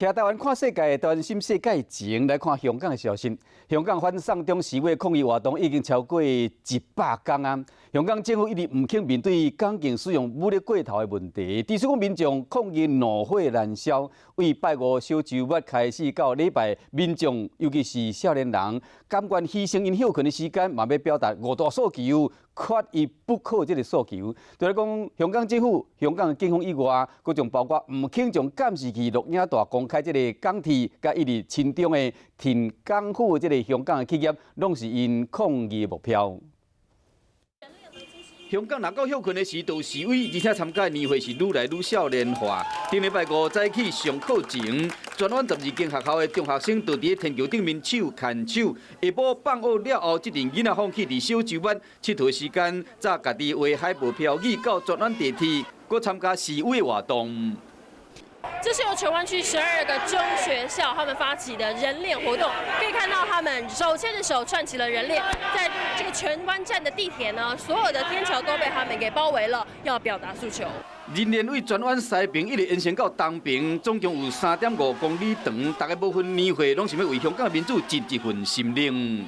听台湾看世界，台湾心世界前来看香港的消息。香港反送中示威抗议活动已经超过100天啊！香港政府一直唔肯面对港警使用武力过头的问题，致使讲民众抗议怒火燃烧。为拜五小周末开始到礼拜，民众尤其是少年人，甘愿牺牲因休困的时间，嘛要表达5大诉求。 缺一不可这个诉求，就来讲香港政府、香港警方以外，各种包括唔肯将监视器录影带公开这个港铁，甲一直亲中的停港府这个香港的企业，拢是因抗议目标。 香港若到休困的时，就示威，而且参加年会是愈来愈少年化。顶礼拜五早起上课前，全湾12间学校的中学生就伫天桥顶面手牵手。下晡放学了后，这阵囡仔放弃伫小周末佚佗时间，早家己画海报标语到全湾地铁，佮参加示威活动。 这是由荃湾区12个中学校他们发起的人链活动，可以看到他们手牵着手串起了人链，在这个荃湾站的地铁呢，所有的天桥都被他们给包围了，要表达诉求。人链为荃湾西边一直延伸到东边，总共有3.5公里长，大概部分年会拢是要为香港的民主尽一份心力。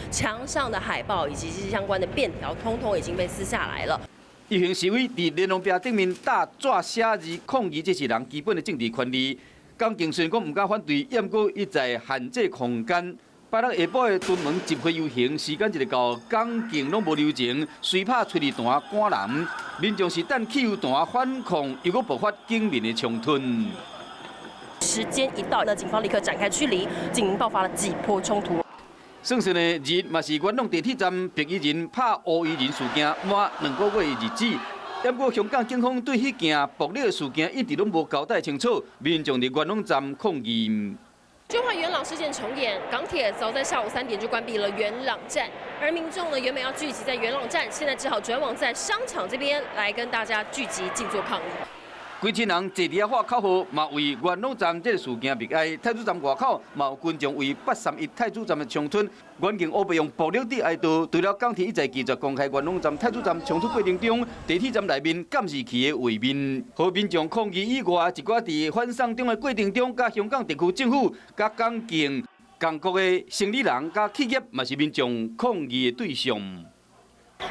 墙上的海报以及相关的便条，通通已经被撕下来了。 游行示威伫联络壁顶面打纸写字抗议，这是人基本的政治权利。港警虽然讲唔敢反对，也毋过一再限制空间。拜六下晡的屯门集会游行时间一直到，港警拢无留情，随拍催泪弹赶人，民众是等汽油弹反抗，又搁爆发警民的冲突。时间一到，那警方立刻展开驱离，警民爆发了几波冲突。 算是呢，日嘛是元朗地铁站白衣人拍乌衣人事件满2个月的日子。不过香港警方对迄件暴力的事件一直拢无交代清楚，民众伫元朗站抗议。就怕元朗事件重演，港铁早在下午3点就关闭了元朗站，而民众呢原本要聚集在元朗站，现在只好转往在商场这边来跟大家聚集静坐抗议。 几千人坐伫遐画口号，嘛为元朗站这个事件默哀。太子站外口嘛有群众为831太子站的冲突，远警乌白用暴力的哀悼。除了港铁一再拒绝公开元朗站太子站冲突过程中地铁站内面监视器的画面，和民众抗议以外，一寡伫反送中的过程中，甲香港地区政府、甲港警、港国的生理人、甲企业，嘛是民众抗议的对象。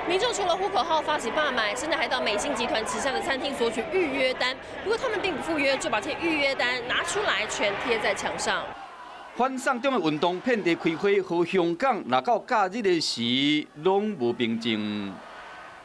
民众除了呼口号、发起罢买，甚至还到美心集团旗下的餐厅索取预约单。不过他们并不赴约，就把这些预约单拿出来，全贴在墙上。反送中的运动遍地开花，和香港若到假日的时，拢无平静。